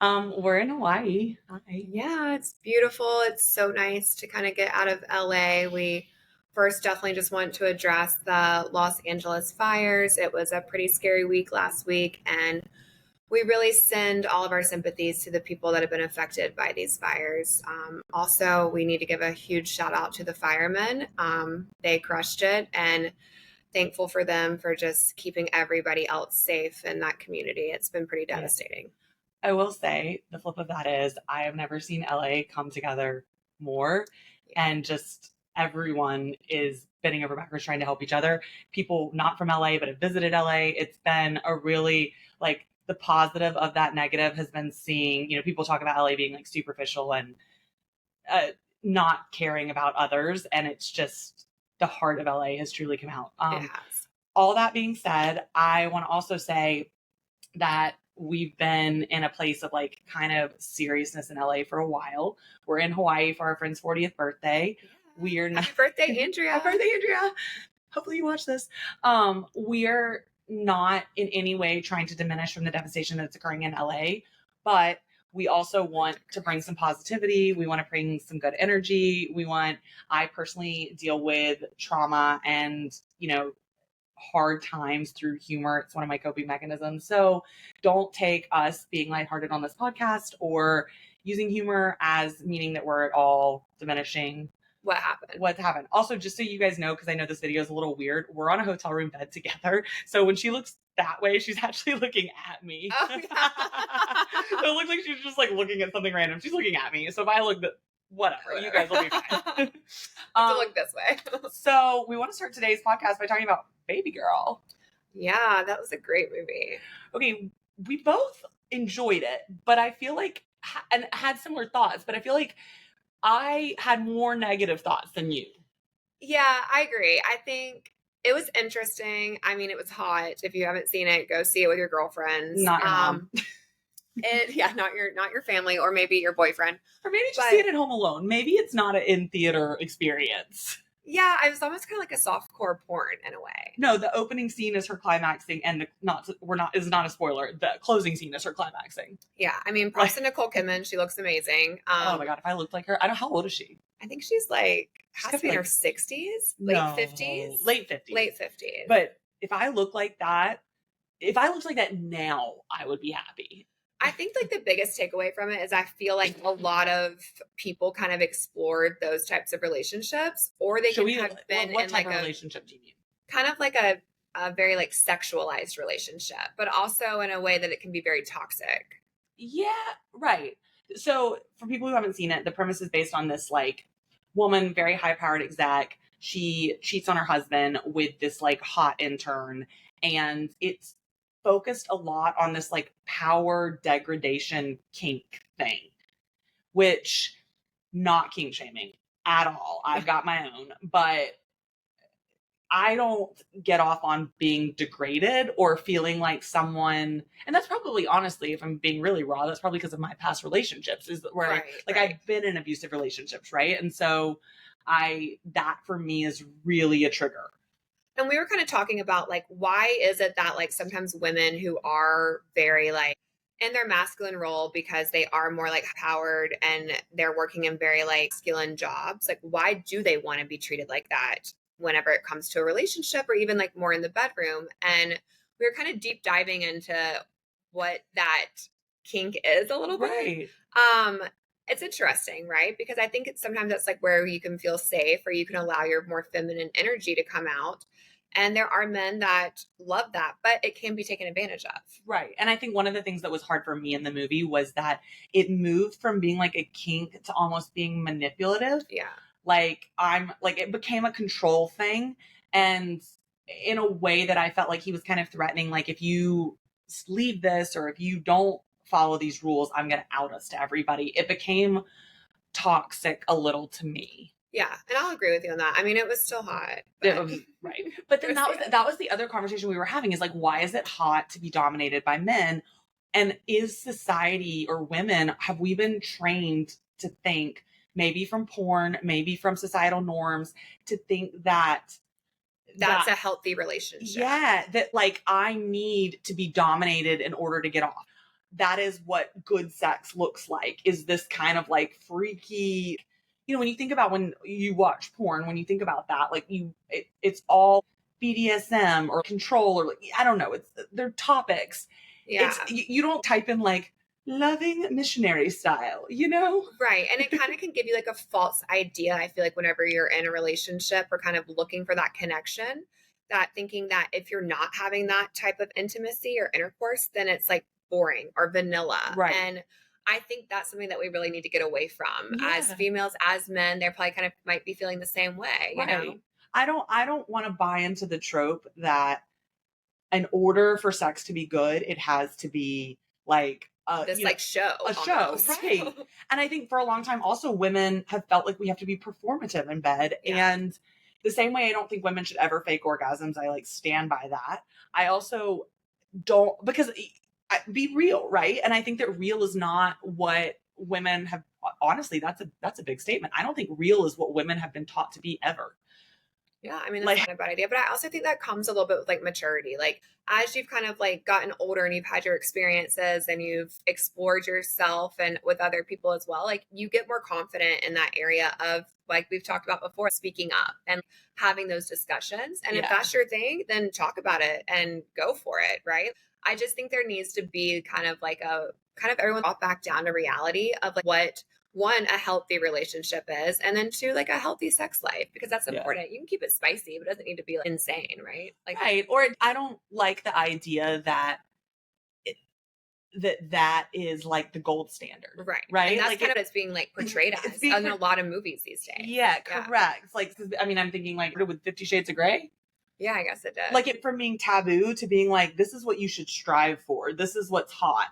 We're in Hawaii. Hi. Yeah, it's beautiful. It's so nice to kind of get out of LA. We first definitely just want to address the Los Angeles fires. It was a pretty scary week last week, and we really send all of our sympathies to the people that have been affected by these fires. Also, we need to give a huge shout out to the firemen. They crushed it, and thankful for them for just keeping everybody else safe in that community. It's been pretty Yeah. devastating. I will say the flip of that is I have never seen LA come together more, Yeah. and just everyone is bending over backwards trying to help each other. People not from LA but have visited LA. It's been a really like the positive of that negative has been seeing, people talk about LA being like superficial and uh, not caring about others, and it's just the heart of LA has truly come out. It has. All that being said, I want to also say that we've been in a place of like kind of seriousness in LA for a while. We're in Hawaii for our friend's 40th birthday. Yeah. We are not. Happy birthday, Andrea. Happy birthday, Andrea. Hopefully you watch this. We're not in any way trying to diminish from the devastation that's occurring in LA, but we also want to bring some positivity. We want to bring some good energy. I personally deal with trauma and, hard times through humor. It's one of my coping mechanisms. So don't take us being lighthearted on this podcast or using humor as meaning that we're at all diminishing What happened. Also, just so you guys know, because I know this video is a little weird, we're on a hotel room bed together. So when she looks that way, she's actually looking at me. Oh, yeah. So it looks like she's just like looking at something random. She's looking at me. So if I look whatever, you guys will be fine. To look this way. So we want to start today's podcast by talking about Babygirl. Yeah, that was a great movie. Okay, we both enjoyed it, but I feel like and had similar thoughts, but I feel like I had more negative thoughts than you. Yeah, I agree. I think it was interesting. I mean, it was hot. If you haven't seen it, go see it with your girlfriends. Not your mom. Not your family, or maybe your boyfriend. Or maybe just see it at home alone. Maybe it's not an in-theater experience. Yeah, it was almost kind of like a softcore porn in a way. No, the opening scene is her climaxing, and is not a spoiler. The closing scene is her climaxing. Yeah, I mean, props to Nicole Kidman. She looks amazing. Oh my god, if I looked like her, I don't. How old is she? I think she's like has to be in her 60s, late 50s, late 50s, late 50s. But if I looked like that now, I would be happy. I think like the biggest takeaway from it is I feel like a lot of people kind of explored those types of relationships, or they could have been what in type like of relationship do you mean? Kind of like a very like sexualized relationship, but also in a way that it can be very toxic. Yeah, right. So for people who haven't seen it, the premise is based on this like woman, very high powered exec. She cheats on her husband with this like hot intern, and it's focused a lot on this like power degradation kink thing, which not kink shaming at all. I've got my own, but I don't get off on being degraded or feeling like someone, and that's probably honestly, if I'm being really raw, that's probably because of my past relationships is where I've been in abusive relationships. Right. And so that for me is really a trigger. And we were kind of talking about like, why is it that like sometimes women who are very like in their masculine role because they are more like powered and they're working in very like masculine jobs, like why do they want to be treated like that whenever it comes to a relationship or even like more in the bedroom? And we were kind of deep diving into what that kink is a little bit. It's interesting, right? Because I think it's sometimes that's like where you can feel safe or you can allow your more feminine energy to come out. And there are men that love that, but it can be taken advantage of. Right. And I think one of the things that was hard for me in the movie was that it moved from being like a kink to almost being manipulative. Yeah. Like it became a control thing. And in a way that I felt like he was kind of threatening, like if you leave this or if you don't follow these rules, I'm going to out us to everybody. It became toxic a little to me. Yeah, and I'll agree with you on that. I mean, it was still hot. Right. But then that was the other conversation we were having is like, why is it hot to be dominated by men? And is society or women, have we been trained to think, maybe from porn, maybe from societal norms, to think that's a healthy relationship? Yeah, that like I need to be dominated in order to get off. that is what good sex looks like, is this kind of like freaky, when you think about when you watch porn, when you think about that, like it's all BDSM or control, or like, I don't know, they're topics. Yeah. You don't type in like loving missionary style, Right. And it kind of can give you like a false idea. I feel like whenever you're in a relationship or kind of looking for that connection, that thinking that if you're not having that type of intimacy or intercourse, then it's like boring or vanilla. Right. And I think that's something that we really need to get away from as Yeah. females, as men. They're probably kind of might be feeling the same way, you know? I don't want to buy into the trope that in order for sex to be good, it has to be like this like show. A show, right? And I think for a long time also women have felt like we have to be performative in bed. Yeah. And the same way I don't think women should ever fake orgasms. I like stand by that. I also don't, because be real, right? And I think that real is not what women have, honestly, that's a big statement. I don't think real is what women have been taught to be ever. Yeah, I mean, that's Like- not a bad idea. But I also think that comes a little bit with like maturity. Like as you've kind of like gotten older and you've had your experiences and you've explored yourself and with other people as well, like you get more confident in that area of, like we've talked about before, speaking up and having those discussions. And if Yeah. that's your thing, then talk about it and go for it, right? I just think there needs to be kind of everyone brought back down to reality of like what one, a healthy relationship is, and then two, like a healthy sex life, because that's important. You can keep it spicy, but it doesn't need to be like insane, right? Like, right. Or I don't like the idea that that is like the gold standard. right. Right. And that's like kind of what it's being like portrayed as in a lot of movies these days. Yeah, correct. It's like, I mean, I'm thinking like with 50 Shades of Grey. Yeah, I guess it did. Like it from being taboo to being like, this is what you should strive for. This is what's hot.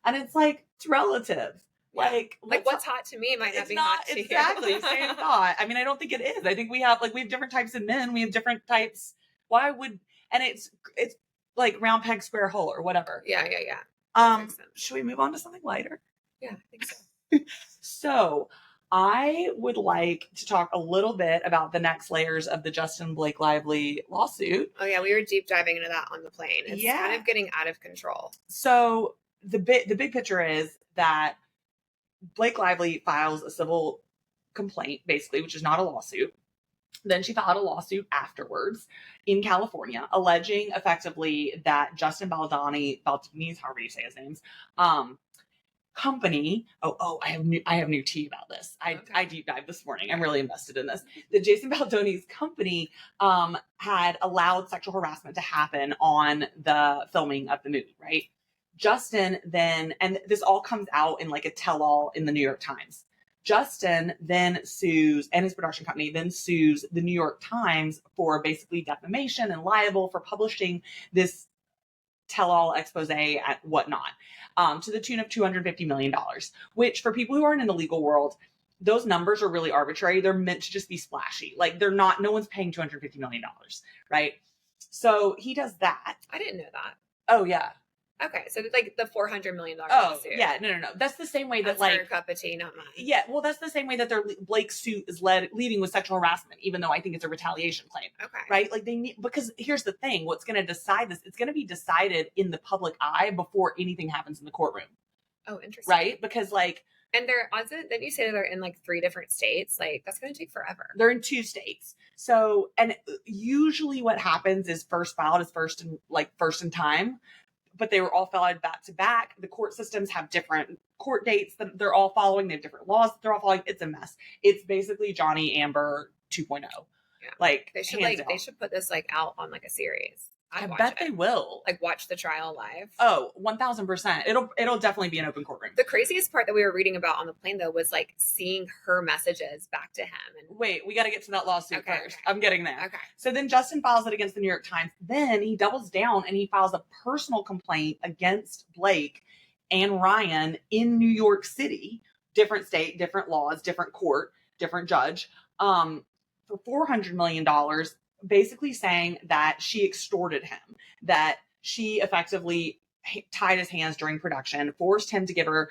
And it's like, it's relative. Yeah. Like what's hot to me might not be hot to exactly, you. Same thought. I mean, I don't think it is. I think we have different types of men. We have different types. Why would, and it's like round peg, square hole or whatever. Yeah. Should we move on to something lighter? Yeah, I think so. So I would like to talk a little bit about the next layers of the Justin Blake Lively lawsuit. Oh yeah, we were deep diving into that on the plane. It's kind of getting out of control. So the big picture is that Blake Lively files a civil complaint, basically, which is not a lawsuit. Then she filed a lawsuit afterwards in California, alleging effectively that Justin Baldoni, however you say his name's, company. I have new tea about this. I deep dived this morning. I'm really invested in this. The Jason Baldoni's company had allowed sexual harassment to happen on the filming of the movie, right? Justin then, and this all comes out in like a tell-all in the New York Times. Justin then sues, and his production company then sues the New York Times for basically defamation and liable for publishing this tell-all expose and whatnot, to the tune of $250 million, which for people who aren't in the legal world, those numbers are really arbitrary. They're meant to just be splashy. Like no one's paying $250 million, right? So he does that. I didn't know that. Oh yeah. Okay, so like the $400 million lawsuit. Yeah, no. That's the same way that like her cup of tea, not mine. Yeah, well, that's the same way that their Blake's suit is leading with sexual harassment, even though I think it's a retaliation claim. Okay, right? Like they need, because here's the thing: what's going to decide this? It's going to be decided in the public eye before anything happens in the courtroom. Oh, interesting. Right? Because like, and they're didn't you say they're in like 3 different states? Like that's going to take forever. They're in 2 states. So, and usually what happens is first filed is first in time. But they were all filed back to back. The court systems have different court dates that they're all following. They have different laws that they're all following. It's a mess. It's basically Johnny Amber 2.0. Yeah. Like they should they should put this like out on like a series. I bet they will. Like watch the trial live. Oh, 1000%. It'll definitely be an open courtroom. The craziest part that we were reading about on the plane though was like seeing her messages back to him. And wait, we got to get to that lawsuit first. Okay. I'm getting there. Okay. So then Justin files it against the New York Times. Then he doubles down and he files a personal complaint against Blake and Ryan in New York City. Different state, different laws, different court, different judge. For $400 million. Basically saying that she extorted him, that she effectively tied his hands during production, forced him to give her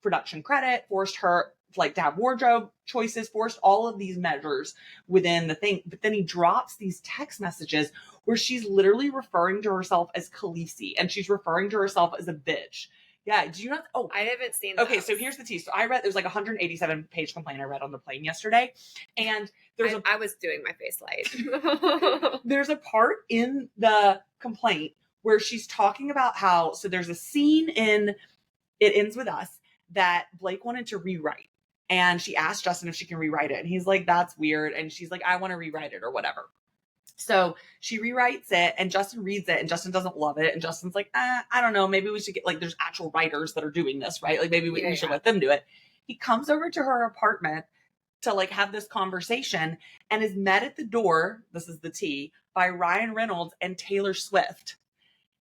production credit, forced her to have wardrobe choices, forced all of these measures within the thing. But then he drops these text messages where she's literally referring to herself as Khaleesi and she's referring to herself as a bitch. Yeah. Did you not? Oh, I haven't seen okay. those. So here's the tea. So I read, there's like a 187 page complaint I read on the plane yesterday. And I was doing my face light. There's a part in the complaint where she's talking about how, so there's a scene in It Ends With Us that Blake wanted to rewrite. And she asked Justin if she can rewrite it. And he's like, that's weird. And she's like, I want to rewrite it or whatever. So she rewrites it and Justin reads it and Justin doesn't love it. And Justin's like, I don't know. Maybe we should get, like, there's actual writers that are doing this, right? Like maybe we should let them do it. He comes over to her apartment to like have this conversation and is met at the door. This is the tea, by Ryan Reynolds and Taylor Swift.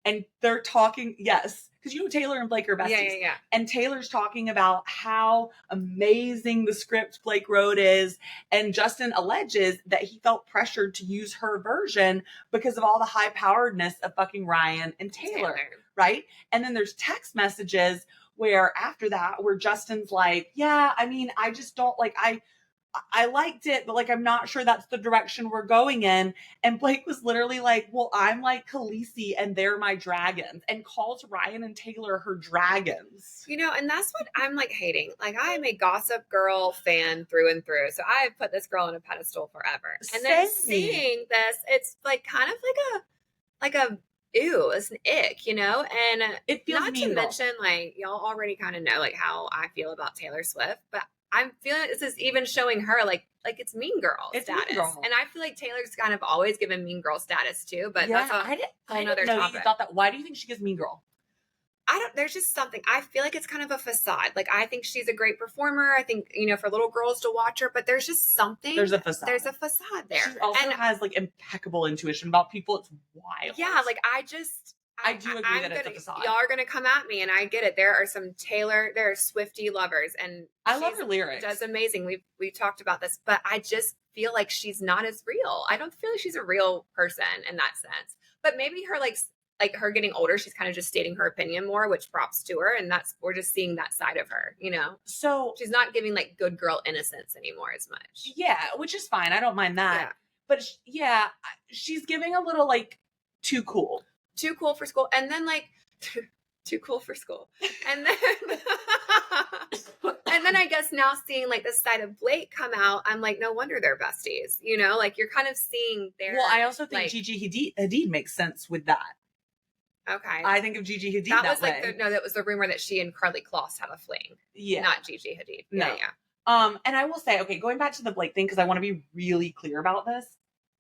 And they're talking, yes, because you know Taylor and Blake are besties. Yeah. And Taylor's talking about how amazing the script Blake wrote is. And Justin alleges that he felt pressured to use her version because of all the high-poweredness of fucking Ryan and Taylor, right? And then there's text messages where after that, where Justin's like, yeah, I mean, I just don't like, I liked it, but like, I'm not sure that's the direction we're going in. And Blake was literally like, well, I'm like Khaleesi and they're my dragons, and calls Ryan and Taylor her dragons. You know, and that's what I'm like hating. Like, I'm a Gossip Girl fan through and through. So I've put this girl on a pedestal forever. And then seeing this, it's like kind of like a ew, it's an ick, you know? And it feels not to mention, like, y'all already kind of know like how I feel about Taylor Swift, but I'm feeling this is even showing her like it's Mean Girl status. Mean Girl. And I feel like Taylor's kind of always given Mean Girl status too, but that's another topic. You thought that. Why do you think she gives Mean Girl? There's just something. I feel like it's kind of a facade. Like, I think she's a great performer. I think, you know, for little girls to watch her, but there's just something. There's a facade. There's a facade there. She also has like impeccable intuition about people. It's wild. Yeah, like I do agree that it's a facade. Y'all are going to come at me, and I get it. There are some there are Swiftie lovers, and I love her lyrics. Does amazing. We've talked about this, but I just feel like she's not as real. I don't feel like she's a real person in that sense. But maybe her like her getting older, she's kind of just stating her opinion more, which props to her, and we're just seeing that side of her, you know. So she's not giving like good girl innocence anymore as much. Yeah, which is fine. I don't mind that. Yeah. But she's giving a little like too cool. Too cool for school. And then like too cool for school. And then and then I guess now seeing like this side of Blake come out, I'm like, no wonder they're besties. You know, like you're kind of seeing their. Well, I also think Gigi Hadid makes sense with that. Okay. I think of Gigi Hadid that way. That was the rumor that she and Karlie Kloss have a fling. Yeah. Not Gigi Hadid. No. Yeah. And I will say, okay, going back to the Blake thing, because I want to be really clear about this.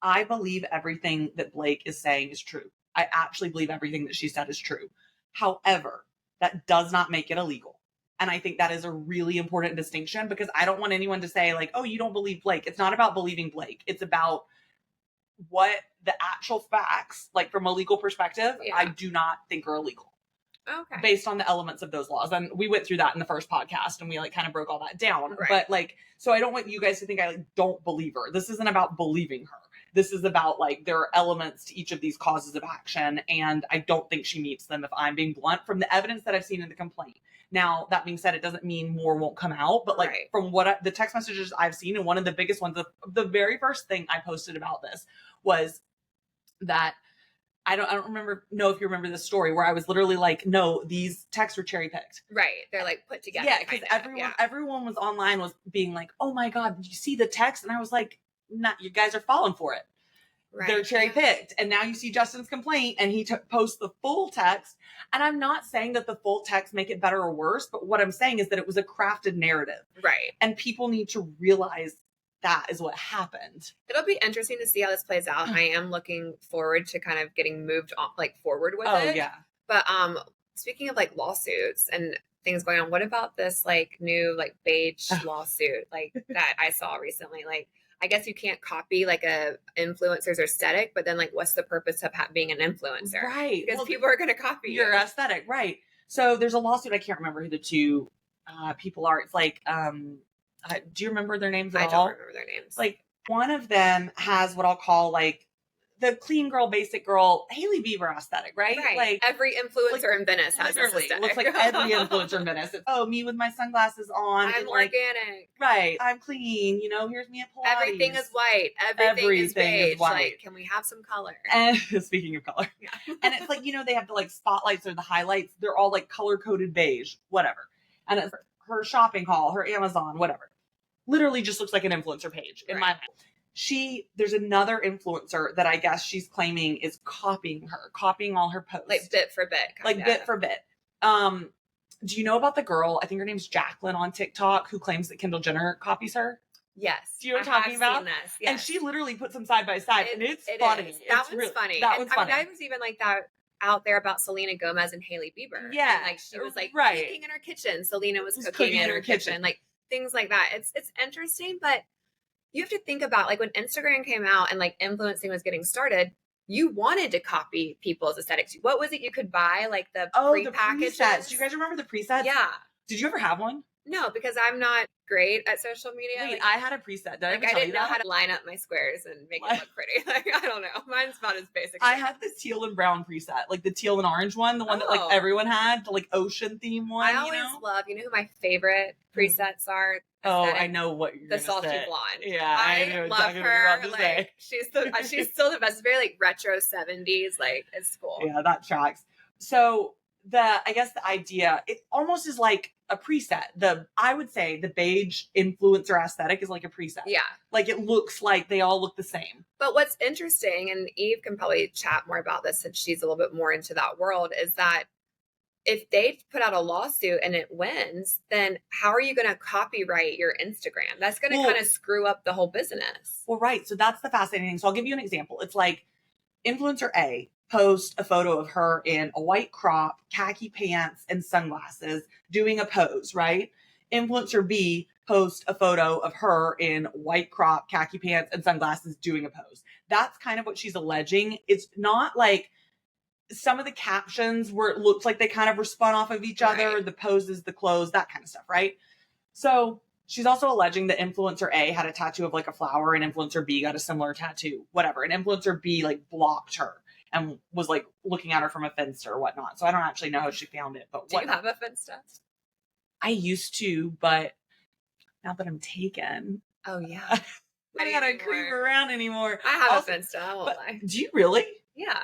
I believe everything that Blake is saying is true. I actually believe everything that she said is true. However, that does not make it illegal. And I think that is a really important distinction, because I don't want anyone to say like, oh, you don't believe Blake. It's not about believing Blake. It's about what the actual facts, like from a legal perspective, I do not think are illegal. Okay. Based on the elements of those laws. And we went through that in the first podcast and we like kind of broke all that down. Right. But like, so I don't want you guys to think I like don't believe her. This isn't about believing her. This is about like, there are elements to each of these causes of action, and I don't think she meets them, if I'm being blunt, from the evidence that I've seen in the complaint. Now, that being said, it doesn't mean more won't come out, but like from what the text messages I've seen, and one of the biggest ones, the very first thing I posted about this was that I don't know if you remember this story, where I was literally like, no, these texts were cherry picked. Right. They're like put together. Yeah. Because everyone was online was being like, oh my God, did you see the text? And I was like, not, you guys are falling for it. Right. They're cherry picked. And now you see Justin's complaint and he posts the full text. And I'm not saying that the full text make it better or worse, but what I'm saying is that it was a crafted narrative. Right. And people need to realize that is what happened. It'll be interesting to see how this plays out. I am looking forward to kind of getting moved on, like forward with it. Oh yeah. But speaking of like lawsuits and things going on, what about this like new like beige lawsuit like that I saw recently? Like, I guess you can't copy like a influencer's aesthetic, but then like, what's the purpose of being an influencer? Right. Because people are going to copy your aesthetic. Right. So there's a lawsuit. I can't remember who the two people are. It's like, do you remember their names at all? I don't remember their names. Like, one of them has what I'll call like the clean girl, basic girl, Hailey Bieber aesthetic, right? Right. Like every influencer in Venice has this literally aesthetic. looks like every influencer in Venice. It's, oh, me with my sunglasses on. I'm and like, organic. right. I'm clean. You know, here's me at Pilates. Everything is white. Everything is beige. Like, can we have some color? And speaking of color. Yeah. And it's like, you know, they have the like spotlights or the highlights. They're all like color coded beige, whatever. And it's her shopping haul, her Amazon, whatever. Literally just looks like an influencer page in my mind. There's another influencer that I guess she's claiming is copying all her posts. Like bit for bit. Like bit for bit. Do you know about the girl, I think her name's Jacqueline on TikTok, who claims that Kendall Jenner copies her? Yes. Do you know what I'm talking about? This, yes. And she literally puts them side by side, and it's funny. That one's funny. That one's funny. I was even like that out there about Selena Gomez and Hailey Bieber. Yeah. And like she was like right. cooking in her kitchen. Selena was cooking in her kitchen. Like things like that. It's interesting, but you have to think about like when Instagram came out and like influencing was getting started, you wanted to copy people's aesthetics. What was it you could buy? Like the pre-packages? The presets. Do you guys remember the presets? Yeah. Did you ever have one? No, because I'm not great at social media. Wait, like, I had a preset. Did I ever tell you that? I didn't know how to line up my squares and make it look pretty. Like, I don't know. Mine's about as basic. I had this teal and brown preset, like the teal and orange one, the one that like everyone had, the like ocean theme one. I always love, you know who my favorite presets are? Oh, I know what you're the sultry blonde. Yeah, I know love her. Like she's still the best. It's very like retro 70s. Like it's cool. Yeah, that tracks. So I guess the idea, it almost is like a preset. I would say the beige influencer aesthetic is like a preset. Yeah. Like it looks like they all look the same. But what's interesting, and Eve can probably chat more about this since she's a little bit more into that world, is that if they put out a lawsuit and it wins, then how are you going to copyright your Instagram? That's going to kind of screw up the whole business. Well, right. So that's the fascinating thing. So I'll give you an example. It's like influencer A post a photo of her in a white crop, khaki pants, and sunglasses doing a pose, right? Influencer B post a photo of her in white crop, khaki pants, and sunglasses doing a pose. That's kind of what she's alleging. It's not like some of the captions where it looks like they kind of were spun off of each other, the poses, the clothes, that kind of stuff, right? So she's also alleging that influencer A had a tattoo of like a flower and influencer B got a similar tattoo, whatever. And influencer B like blocked her and was like looking at her from a Finsta or whatnot. So I don't actually know how she found it, but do you have a Finsta? I used to, but now that I'm taken. Oh yeah. I gotta creep around anymore. I have a Finsta, I won't lie. Do you really? Yeah.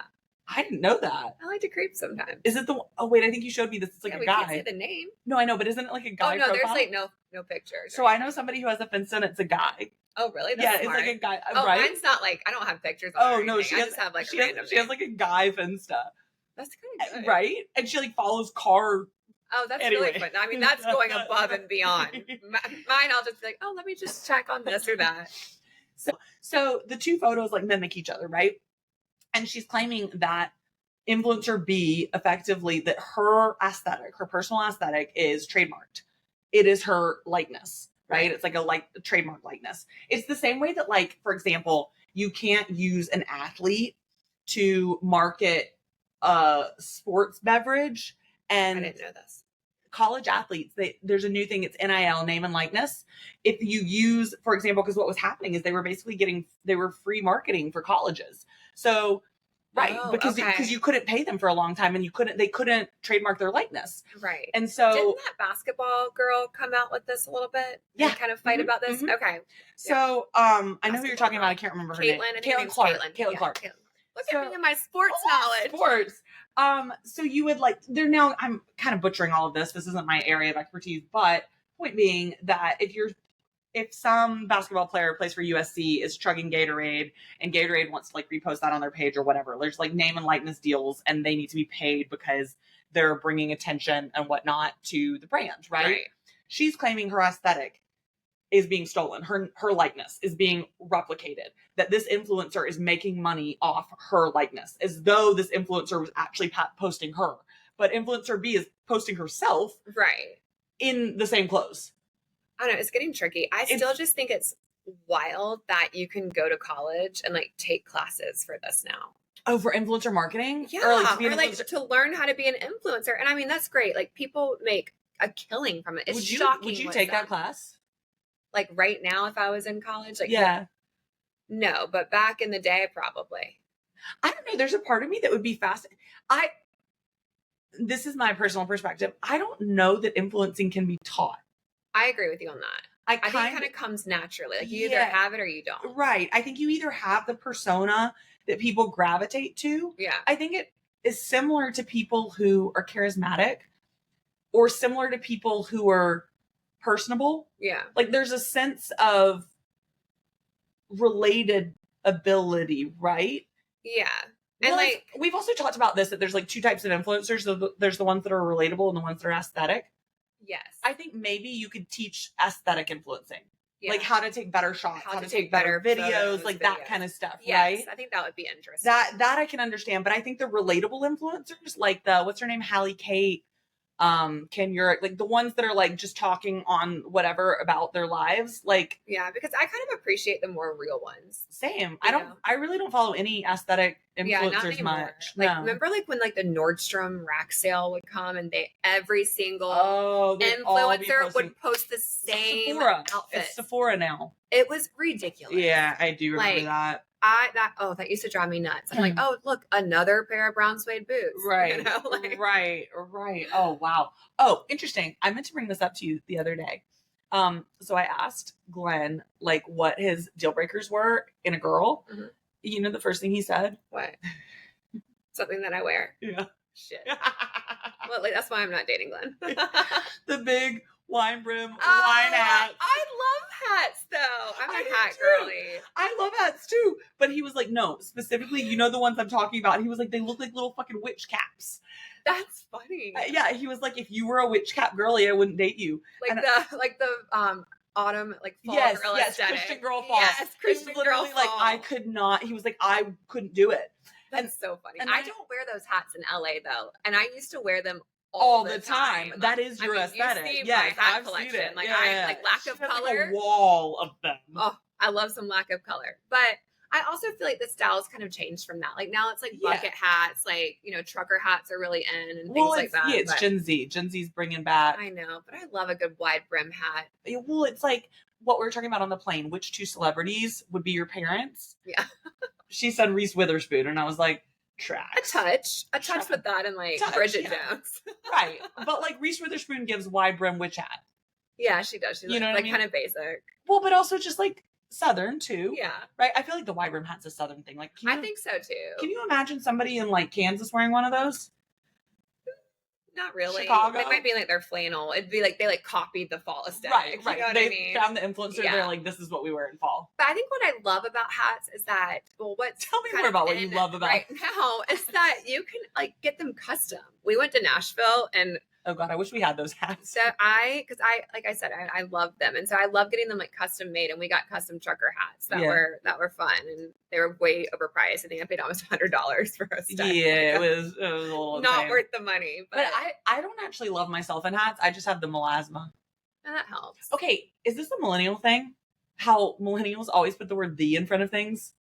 I didn't know that. I like to creep sometimes. Is it oh wait, I think you showed me this. It's like a guy. We can't say the name. No, I know, but isn't it like a guy? Oh no, profile? there's like no pictures. So I know somebody who has a Finsta and it's a guy. Oh really? That's smart. It's like a guy. Oh, right? Mine's not like I don't have pictures. On no, she I just have like a random. She has like a guy Finsta. That's kind of good, right? And she like follows car. Oh, that's really fun. I mean, that's going above and beyond. Mine, I'll just be like, oh, let me just check on this or that. So the two photos like mimic each other, right? And she's claiming that influencer B effectively that her aesthetic, her personal aesthetic is trademarked. It is her likeness, right? It's like a trademark likeness. It's the same way that like, for example, you can't use an athlete to market a sports beverage. And I didn't know this. College athletes, there's a new thing. It's NIL, name and likeness. If you use, for example, because what was happening is they were basically they were free marketing for colleges. So, because you couldn't pay them for a long time and they couldn't trademark their likeness. Right. And so didn't that basketball girl come out with this a little bit? Yeah. And kind of fight about this? Mm-hmm. Okay. So, I know who you're talking about. I can't remember her name. Caitlin Clark. Caitlin Clark. Look at me and my sports knowledge. Sports. So you would I'm kind of butchering all of this. This isn't my area of expertise, but point being that if some basketball player plays for USC is chugging Gatorade and Gatorade wants to like repost that on their page or whatever, there's like name and likeness deals and they need to be paid because they're bringing attention and whatnot to the brand, right? She's claiming her aesthetic is being stolen. Her likeness is being replicated, that this influencer is making money off her likeness as though this influencer was actually posting her. But influencer B is posting herself in the same clothes. I don't know. It's getting tricky. I still just think it's wild that you can go to college and like take classes for this now. Oh, for influencer marketing? Yeah. Or to learn how to be an influencer. And I mean, that's great. Like people make a killing from it. It's shocking. Would you take that class? Like right now, if I was in college, like yeah, no, but back in the day, probably. I don't know. There's a part of me that would be fascinated. This is my personal perspective. I don't know that influencing can be taught. I agree with you on that. I think it kind of comes naturally. Like you either have it or you don't. Right. I think you either have the persona that people gravitate to. Yeah. I think it is similar to people who are charismatic or similar to people who are personable. Yeah. Like there's a sense of related ability, right? Yeah. And like we've also talked about this, that there's like two types of influencers. So there's the ones that are relatable and the ones that are aesthetic. Yes. I think maybe you could teach aesthetic influencing. Yeah. Like how to take better shots, how to take better videos, like that kind of stuff, yes, right? I think that would be interesting. That I can understand, but I think the relatable influencers, like what's her name, Hallie Kate, Ken Urich, like the ones that are like just talking on whatever about their lives, like because I kind of appreciate the more real ones. Same. I really don't follow any aesthetic influencers much. Like remember like when like the Nordstrom rack sale would come and every single influencer would post the same outfit. It's Sephora now. It was ridiculous. Yeah, I do remember that. That used to drive me nuts. I'm like, oh, look, another pair of brown suede boots. Right. You know, right. Oh, wow. Oh, interesting. I meant to bring this up to you the other day. So I asked Glenn, like, what his deal breakers were in a girl. Mm-hmm. You know, the first thing he said? What? Something that I wear. Yeah. Shit. Well, like, that's why I'm not dating Glenn. The big wine brim wine hat. I love hats though. I'm a hat girly. I love hats too. But he was like, no, specifically, you know the ones I'm talking about. He was like, they look like little fucking witch caps. That's funny. Yeah, he was like, if you were a witch cap girly, I wouldn't date you. Like the autumn, like fall girl aesthetic. Christian girl fall. Yes, Christian girl fall. Like I could not. He was like, I couldn't do it. That's so funny. And I don't wear those hats in LA though, and I used to wear them all the time. That is your aesthetic. You see my hat collection. Seen it. Like like lack of color. Like a wall of them. Oh, I love some lack of color. But I also feel like the style's kind of changed from that. Like now it's like bucket hats, like, you know, trucker hats are really in and things like that. Yeah, it's Gen Z. Gen Z's bringing back. I know, but I love a good wide brim hat. Well, it's like what we were talking about on the plane. Which two celebrities would be your parents? Yeah. She said Reese Witherspoon, and I was like, tracks. A touch with that and like Bridget Jones. Right. But like Reese Witherspoon gives wide brim witch hat. Yeah, she does. She's like kind of basic. Well, but also just like Southern too. Yeah. Right. I feel like the wide brim hat's a Southern thing. Like, I think so too. Can you imagine somebody in like Kansas wearing one of those? Not really. Chicago? It might be like their flannel. It'd be like they like copied the fall aesthetic. Right. You know what they I mean? Found the influencer. Yeah. They're like, this is what we wear in fall. But I think what I love about hats is that, tell me more about what you love about right now is that you can like get them custom. We went to Nashville and oh God, I wish we had those hats. So like I said, I love them. And so I love getting them like custom made, and we got custom trucker hats that were fun, and they were way overpriced. I think I paid almost $100 for a set. Yeah, it was a little not worth the money. But I don't actually love myself in hats. I just have the melasma. And that helps. Okay, is this a millennial thing? How millennials always put the word "the" in front of things?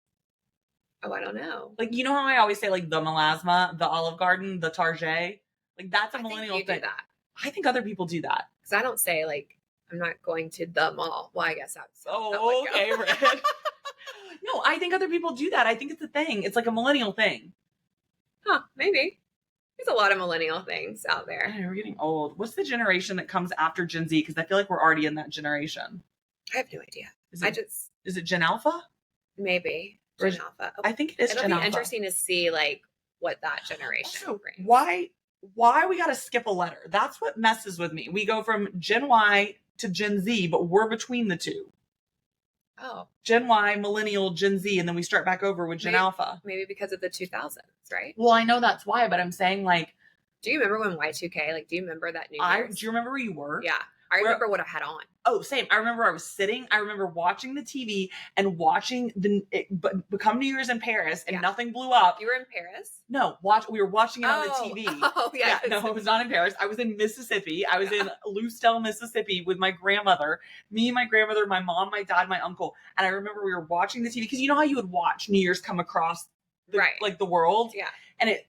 Oh, I don't know. Like, you know how I always say like the melasma, the Olive Garden, the Target? Like that's a millennial thing. Do that. I think other people do that. Because I don't say like I'm not going to the mall. Well, I guess that's okay, right. No, I think other people do that. I think it's a thing. It's like a millennial thing. Huh? Maybe. There's a lot of millennial things out there. We're getting old. What's the generation that comes after Gen Z? Because I feel like we're already in that generation. I have no idea. Is it Gen Alpha? Maybe Gen Alpha. I think it is. It'll be interesting to see like what that generation brings. Why we got to skip a letter? That's what messes with me. We go from Gen Y to Gen Z, but we're between the two. Oh. Gen Y, millennial, Gen Z, and then we start back over with Gen Alpha. Maybe because of the 2000s, right? Well, I know that's why, but I'm saying like... Do you remember when Y2K, like, do you remember that New Year's? Do you remember where you were? Yeah. I remember what I had on. Oh, same. I remember I was sitting. I remember watching the TV and watching it become New Year's in Paris, and nothing blew up. You were in Paris? No, we were watching it on the TV. Oh, yeah. No, I was not in Paris. I was in Mississippi. I was in Lucedale, Mississippi with my grandmother. Me and my grandmother, my mom, my dad, my uncle. And I remember we were watching the TV because you know how you would watch New Year's come across the world? Yeah. And it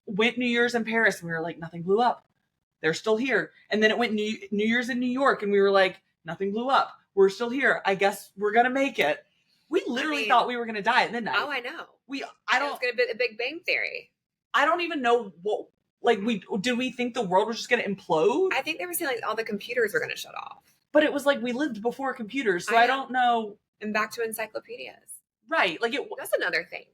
went New Year's in Paris, and we were like, nothing blew up. They're still here. And then it went New Year's in New York, and we were like, nothing blew up. We're still here. I guess we're going to make it. We literally thought we were going to die at midnight. Oh, I know. It was going to be a Big Bang Theory. I don't even know what, like, did we think the world was just going to implode? I think they were saying like all the computers were going to shut off. But it was like we lived before computers, so I don't know. And back to encyclopedias. Right. Like that's another thing.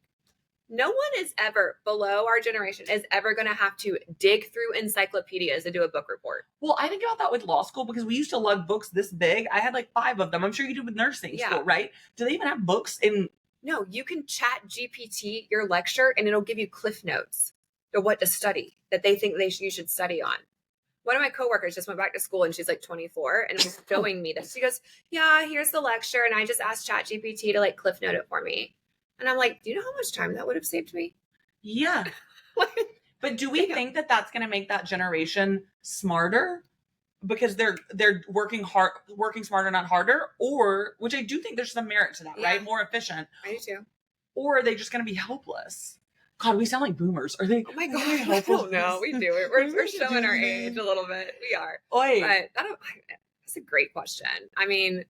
No one is ever, below our generation, is ever going to have to dig through encyclopedias and do a book report. Well, I think about that with law school because we used to lug books this big. I had like 5 of them. I'm sure you did with nursing school, right? Do they even have books in? No, you can chat GPT your lecture and it'll give you cliff notes of what to study that they think you should study on. One of my coworkers just went back to school and she's like 24 and was showing me this. She goes, yeah, here's the lecture. And I just asked chat GPT to like cliff note it for me. And I'm like, do you know how much time that would have saved me? Yeah. But do we think that that's going to make that generation smarter because they're working smarter, not harder? Or, which I do think there's some merit to that, right? More efficient. I do too. Or are they just going to be helpless? God, we sound like boomers. Are they? Oh my God, I don't know. We do it. We're showing our age a little bit. We are. But that's a great question. I mean,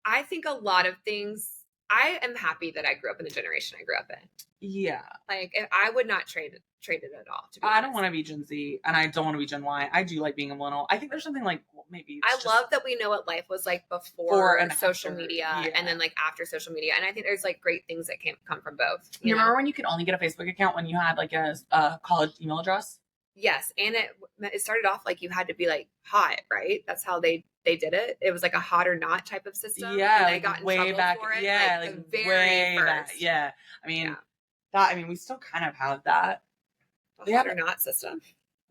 I think a lot of things. I am happy that I grew up in the generation I grew up in. Yeah. Like, I would not trade it at all. I don't want to be Gen Z and I don't want to be Gen Y. I do like being a millennial. I think there's something like, maybe. I love that we know what life was like before and social media and then like after social media. And I think there's like great things that come from both. You remember when you could only get a Facebook account when you had like a college email address? Yes. And it started off like you had to be like hot, right? That's how they did it. It was like a hot or not type of system. Yeah. And I got in way back for it. Yeah. Like the very first. Back. Yeah. I mean, we still kind of have that. Hot or not system.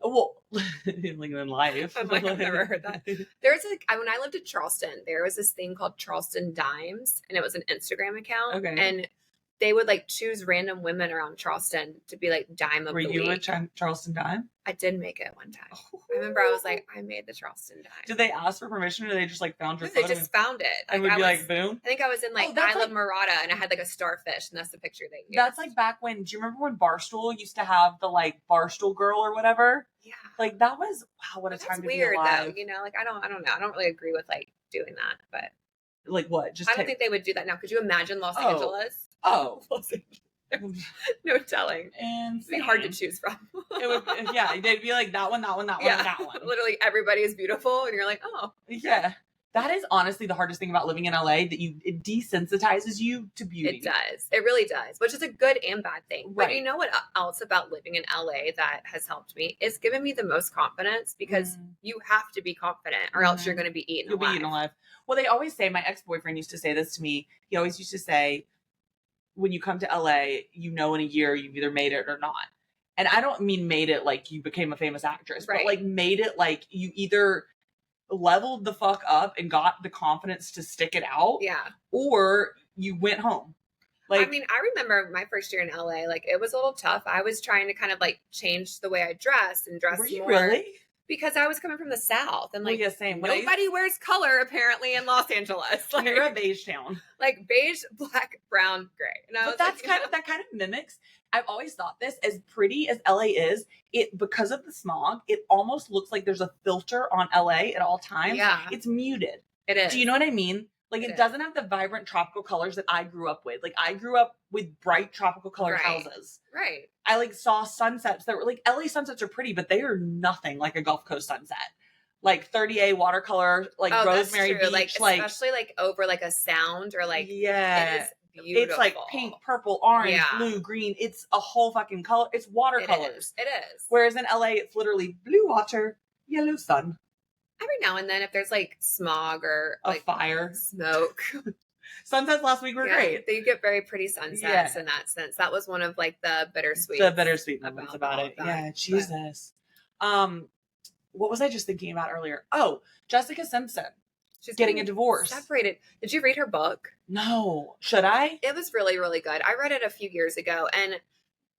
Well, like in life. I'm like, I've never heard that. There's like, when I lived in Charleston, there was this thing called Charleston Dimes, and it was an Instagram account. Okay. And they would like choose random women around Charleston to be like dime of the week. Were you a Charleston dime? I did make it one time. I remember I was like, I made the Charleston dime. Did they ask for permission or they just like found your photo? They just found it. And would be like, boom? I think I was in like Isle of Murata and I had like a starfish and that's the picture they used. That's like back when, do you remember when Barstool used to have the like Barstool girl or whatever? Yeah. Like that was, wow, what a time to be alive. That's weird though, you know, like I don't know. I don't really agree with like doing that, but. Like what? I don't think they would do that now. Could you imagine Los Angeles? Oh. Los Angeles. No telling. And it'd be hard to choose from. It would, yeah. They'd be like that one, that one, that one, that one. Literally everybody is beautiful, and you're like, oh, yeah. That is honestly the hardest thing about living in LA. That it desensitizes you to beauty. It does. It really does, which is a good and bad thing. Right. But you know what else about living in LA that has helped me? It's given me the most confidence because you have to be confident, or else you're going to be eaten alive. You'll be eaten alive. Well, they always say. My ex-boyfriend used to say this to me. He always used to say, when you come to LA, you know in a year you've either made it or not. And I don't mean made it like you became a famous actress, but like made it like you either leveled the fuck up and got the confidence to stick it out. Yeah. Or you went home. Like, I mean, I remember my first year in LA, like it was a little tough. I was trying to kind of like change the way I dress and dress more. Were you really? Because I was coming from the South and like nobody wears color apparently in Los Angeles. Like, you're a beige town. Like beige, black, brown, gray. And but that's like, that kind of mimics. I've always thought this, as pretty as LA is, because of the smog, it almost looks like there's a filter on LA at all times. Yeah. It's muted. It is. Do you know what I mean? Like it doesn't have the vibrant tropical colors that I grew up with. Like I grew up with bright tropical colored houses. Right. I like saw sunsets that were like LA sunsets are pretty, but they are nothing like a Gulf Coast sunset. Like 30A watercolor, like Rosemary Beach, like especially like over like a sound or like it is beautiful. It's like pink, purple, orange, blue, green. It's a whole fucking color. It's watercolors. It is. Whereas in LA, it's literally blue water, yellow sun. Every now and then, if there's like smog or a like fire, smoke. Sunsets last week were great. You get very pretty sunsets in that sense. That was one of like the bittersweet moments about it. Yeah, Jesus. What was I just thinking about earlier? Oh, Jessica Simpson. She's getting a divorce. Separated. Did you read her book? No. Should I? It was really, really good. I read it a few years ago, and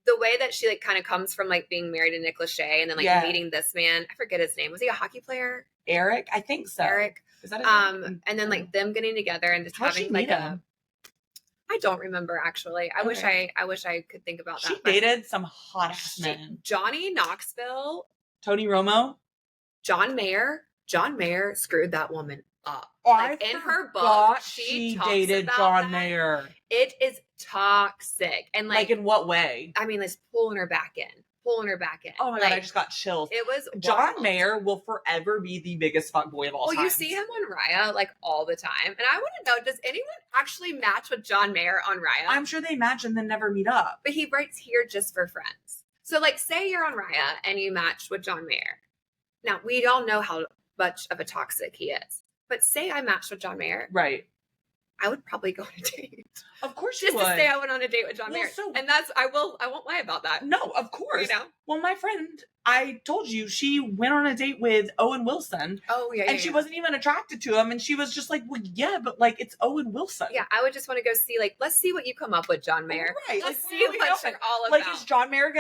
the way that she like kind of comes from like being married to Nick Lachey and then like meeting this man, I forget his name. Was he a hockey player? Eric, I think so. Eric. Is that his name? And then like them getting together and just having like I don't remember actually. I wish I could think about that. She dated some hot ass men. Johnny Knoxville, Tony Romo, John Mayer. John Mayer screwed that woman up. I in her forgot book, she talks dated about John that. Mayer. It is toxic. And Like in what way? I mean, it's pulling her back in. Oh my God, I just got chills. It was John wild. Mayer will forever be the biggest fuckboy of all time. Well, you see him on Raya all the time. And I want to know, does anyone actually match with John Mayer on Raya? I'm sure they match and then never meet up. But he writes here just for friends. So say you're on Raya and you match with John Mayer. Now, we all know how much of a toxic he is. But say I matched with John Mayer. Right. I would probably go on a date. Of course you would. Just to say I went on a date with John Mayer. And I won't lie about that. No, of course. Well, my friend, I told you, she went on a date with Owen Wilson. Oh, yeah. And she wasn't even attracted to him. And she was just like, well, yeah, but it's Owen Wilson. Yeah, I would just want to go see, let's see what you come up with, John Mayer. Right. Let's see what you're all about. Is John Mayer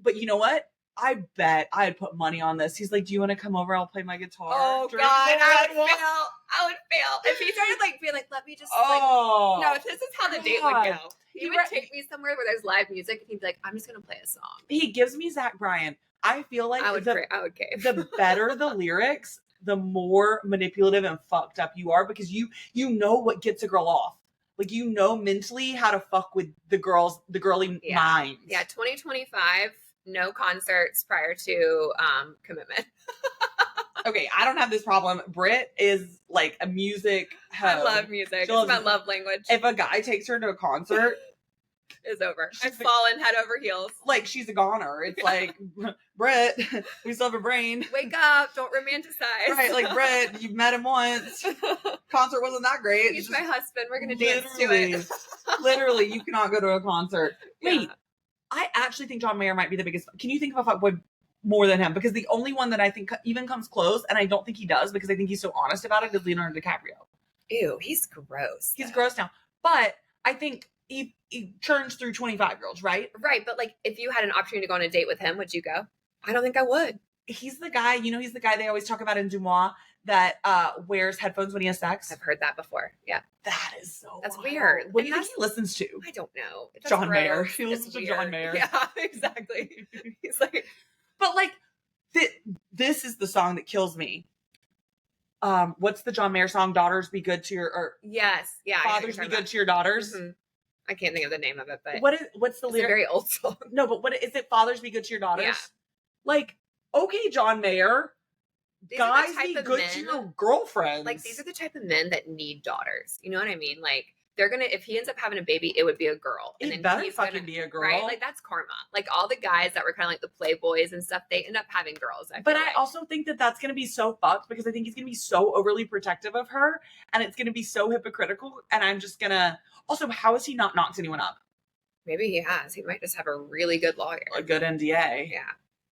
but you know what? I bet I'd put money on this. He's like, do you want to come over? I'll play my guitar. Oh, God. I would fail. If he started being let me just no, if this is how the date would go. He would take me somewhere where there's live music and he'd be like, I'm just going to play a song. He gives me Zach Bryan. I feel like I would cave. The better the lyrics, the more manipulative and fucked up you are because you know what gets a girl off. Mentally how to fuck with the girly minds. Yeah, 2025. No concerts prior to commitment. Okay, I don't have this problem. Brit is a music hoe. I love music. It's my love language. If a guy takes her to a concert, it's over. I've fallen head over heels. She's a goner. It's Brit, we still have a brain. Wake up, don't romanticize. Right, Brit, you've met him once. Concert wasn't that great. He's my husband. We're gonna dance to it. Literally, you cannot go to a concert. Wait. I actually think John Mayer might be the biggest. Can you think of a fuckboy more than him? Because the only one that I think even comes close, and I don't think he does because I think he's so honest about it, is Leonardo DiCaprio. Ew, he's gross. He's gross now. But I think he churns through 25-year-olds, right? Right, but if you had an opportunity to go on a date with him, would you go? I don't think I would. He's the guy, he's the guy they always talk about in Dumois that wears headphones when he has sex. I've heard that before. Yeah. That is so That's wild. weird. What do you think he listens to? I don't know. John Mayer. He listens to John Mayer. Yeah, exactly. He's but this is the song that kills me. What's the John Mayer song? Daughters be good to your yes, yeah. Fathers be good to your daughters. Mm-hmm. I can't think of the name of it, but what's the lyric? It's a very old song. No, but what is it? Fathers be good to your daughters. Yeah. Okay, John Mayer. These guys be good to your girlfriends. These are the type of men that need daughters. You know what I mean? They're gonna, if he ends up having a baby, it would be a girl. And then better fucking be a girl. Right? That's karma. All the guys that were kind of the playboys and stuff, they end up having girls. I also think that that's going to be so fucked because I think he's going to be so overly protective of her and it's going to be so hypocritical. And I'm just going to, also, how has he not knocked anyone up? Maybe he has. He might just have a really good lawyer. A good NDA. Yeah.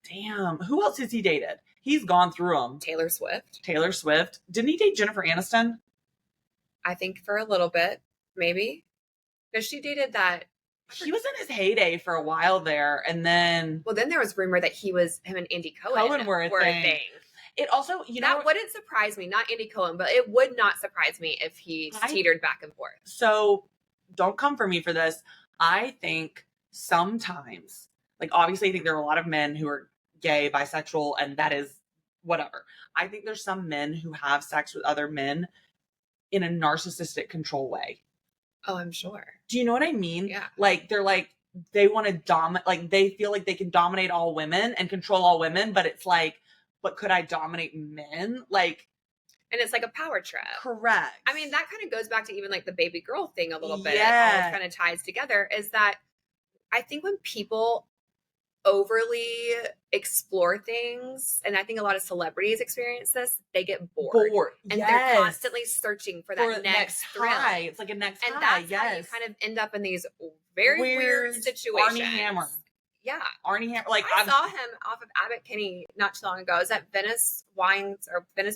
Damn. Who else has he dated? He's gone through them. Taylor Swift. Didn't he date Jennifer Aniston? I think for a little bit, maybe. Because she dated that. He was in his heyday for a while there, and then. Well, then there was rumor that him and Andy Cohen were a thing. It also, that wouldn't surprise me. Not Andy Cohen, but it would not surprise me if he teetered back and forth. So, don't come for me for this. I think sometimes, obviously, I think there are a lot of men who are gay, bisexual, and that is whatever. I think there's some men who have sex with other men in a narcissistic control way. Oh, I'm sure. Do you know what I mean? Yeah. They're they want to dominate, they feel like they can dominate all women and control all women, but it's but could I dominate men? And it's a power trip. Correct. I mean, that kind of goes back to even the Babygirl thing a little bit. Yeah. It all kind of ties together is that I think when people overly explore things, and I think a lot of celebrities experience this, they get bored. And they're constantly searching for that next thrill. High. It's like a next and high. That's how you kind of end up in these very weird situations. Arnie Hammer. Yeah. Arnie Hammer. I saw him off of Abbott Kinney not too long ago. I was at Venice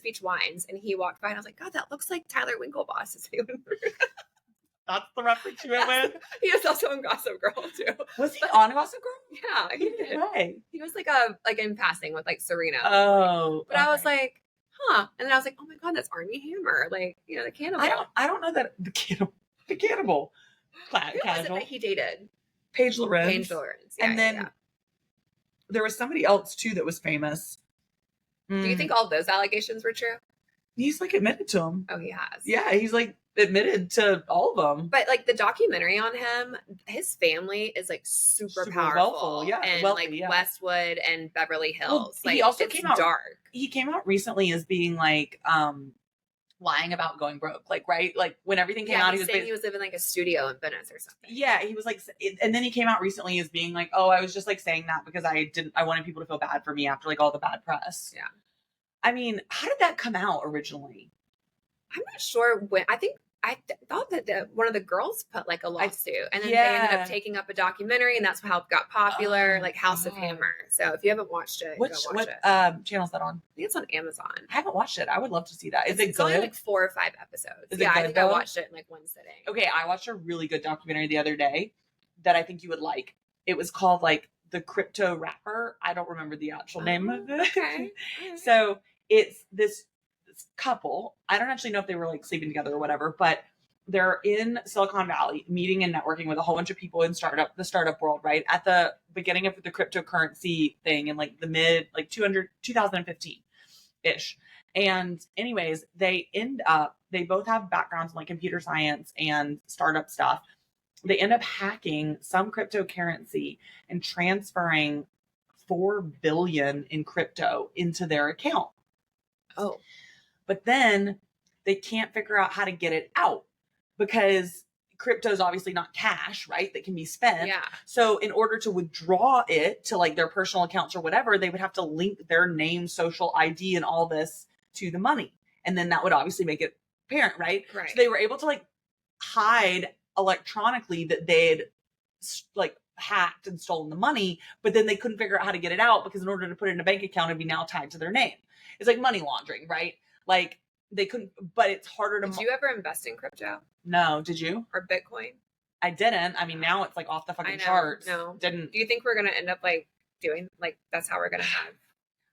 Beach Wines, and he walked by, and I was like, God, that looks like Tyler Winklevoss. That's the reference you went with? He was also in Gossip Girl, too. Was he on Gossip Girl? Yeah, he did. Way. He was in passing with Serena. Oh. But okay. I was like, huh. And then I was like, oh my God, that's Armie Hammer. The cannibal. I don't know that the cannibal. Who was it that he dated? Paige Lorenz. Yeah, and then there was somebody else too that was famous. Do you think all those allegations were true? He's like admitted to them. Oh, he has. Yeah, he's like admitted to all of them. But like the documentary on him, his family is like super powerful. Wealthy, and wealthy, like yeah. Westwood and Beverly Hills. Well, he like also it's came out dark. He came out recently as being like lying about going broke, like, right, like when everything came out, he was saying he was living like a studio in Venice or something. Yeah, he was like, and then he came out recently as being like, oh, I was just like saying that because I wanted people to feel bad for me after like all the bad press. Yeah. I mean, how did that come out originally? I'm not sure when. I thought that one of the girls put like a lawsuit, and then they ended up taking up a documentary, and that's how it got popular, like House of Hammer. So if you haven't watched it, go watch it. Channel is that on? I think it's on Amazon. I haven't watched it. I would love to see that. Is it It's good? only like 4 or 5 episodes. I think I watched it in like one sitting. Okay, I watched a really good documentary the other day that I think you would like. It was called like The Crypto Rapper. I don't remember the actual name of it. Okay. So it's this couple. I don't actually know if they were like sleeping together or whatever, but they're in Silicon Valley meeting and networking with a whole bunch of people in the startup world, right? At the beginning of the cryptocurrency thing in like the mid, like 2015-ish. And anyways, they both have backgrounds in like computer science and startup stuff. They end up hacking some cryptocurrency and transferring 4 billion in crypto into their account. Oh. But then they can't figure out how to get it out because crypto is obviously not cash, right? That can be spent. Yeah. So in order to withdraw it to like their personal accounts or whatever, they would have to link their name, social ID, and all this to the money. And then that would obviously make it apparent, right? Right. So they were able to like hide electronically that they'd like hacked and stolen the money, but then they couldn't figure out how to get it out because in order to put it in a bank account, it'd be now tied to their name. It's like money laundering, right? Like they couldn't, but it's harder to. Did you ever invest in crypto? No, did you? Or Bitcoin? I didn't. I mean, now it's like off the fucking charts. No, didn't. Do you think we're gonna end up like doing like that's how we're gonna have?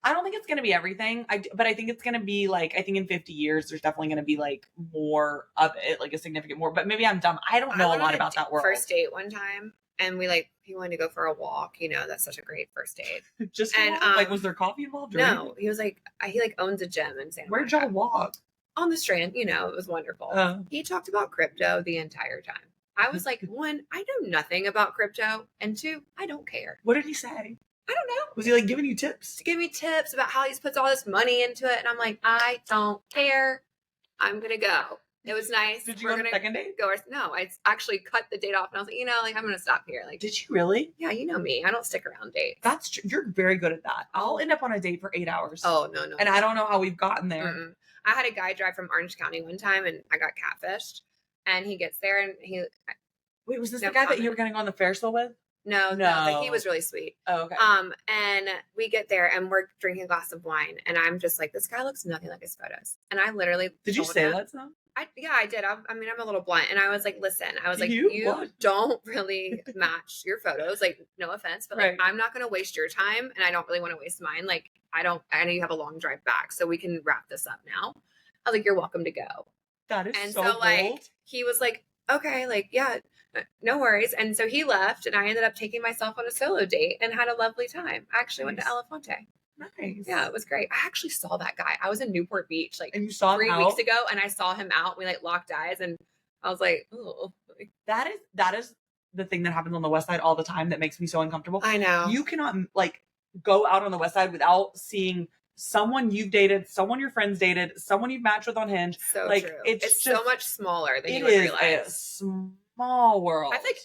I don't think it's gonna be everything. But I think it's gonna be like I think in 50 years there's definitely gonna be like more of it, like a significant more. But maybe I'm dumb. I don't know a lot about that world. First date one time, and he wanted to go for a walk. You know, that's such a great first date. Just like was there coffee involved? Or no, anything? he was like he like owns a gym in San. Where'd y'all walk? On the Strand. You know, it was wonderful. He talked about crypto the entire time. I was like, 1, I know nothing about crypto, and 2, I don't care. What did he say? I don't know. Was he like giving you tips? To give me tips about how he puts all this money into it, and I'm like, I don't care. I'm gonna go. It was nice. Did you go on a second date? No, I actually cut the date off, and I was like, like I'm gonna stop here. Like, did you really? Yeah, you know me. I don't stick around dates. That's true. You're very good at that. I'll end up on a date for 8 hours. Oh no. And I don't know how we've gotten there. Mm-mm. I had a guy drive from Orange County one time, and I got catfished. And he gets there, and wait, was this the guy that you were going to go on the Ferris wheel with? No. Like, he was really sweet. Oh, okay. And we get there, and we're drinking a glass of wine, and I'm just like, this guy looks nothing like his photos. And I literally did you say that to him? I did. I mean, I'm a little blunt, and I was like, listen, you don't really match your photos. Like, no offense, but like, I'm not going to waste your time, and I don't really want to waste mine. Like, I know you have a long drive back, so we can wrap this up now. I was like, you're welcome to go. That is and so bold. Like, he was like, okay, like, yeah, no worries. And so he left, and I ended up taking myself on a solo date and had a lovely time. I actually went to Elefonte. Nice. Yeah, it was great. I actually saw that guy. I was in Newport Beach like and you saw 3 weeks ago, and I saw him out. We like locked eyes, and I was like, oh. That is the thing that happens on the West Side all the time that makes me so uncomfortable. I know. You cannot like go out on the West Side without seeing someone you've dated, someone your friends dated, someone you've matched with on Hinge. So like true. It's just, so much smaller than you would realize. It is a small world. I think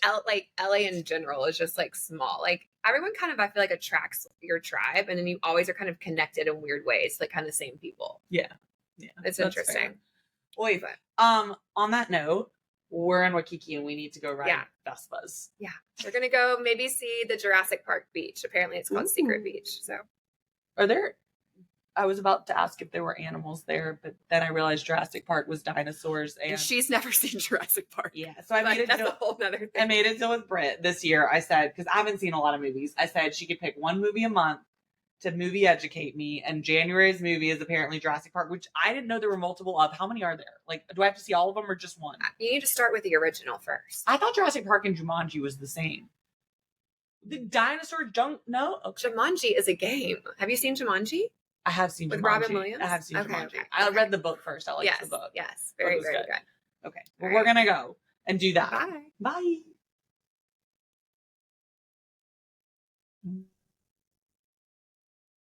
LA in general is just like small. Like everyone kind of, I feel like, attracts your tribe, and then you always are kind of connected in weird ways, like kind of same people. Yeah. It's interesting. Wait, on that note, we're in Waikiki and we need to go ride Vespas. Yeah. We're going to go maybe see the Jurassic Park beach. Apparently it's called Secret Beach. So I was about to ask if there were animals there, but then I realized Jurassic Park was dinosaurs. And she's never seen Jurassic Park. Yeah. So I made it. That's a whole nother thing. I made it deal with Brit this year. I said, because I haven't seen a lot of movies, I said she could pick one movie a month to movie educate me. And January's movie is apparently Jurassic Park, which I didn't know there were multiple of. How many are there? Like, do I have to see all of them or just one? You need to start with the original first. I thought Jurassic Park and Jumanji was the same. The dinosaur junk? No? Okay. Jumanji is a game. Have you seen Jumanji? I have seen with Jumanji. Robin Williams? I have seen Okay, Jumanji. okay, I okay. read the book first. I liked Yes, the book. yes. Book Very, was very good. good. Okay. Well, All we're right. going to go and do that. Bye. Bye.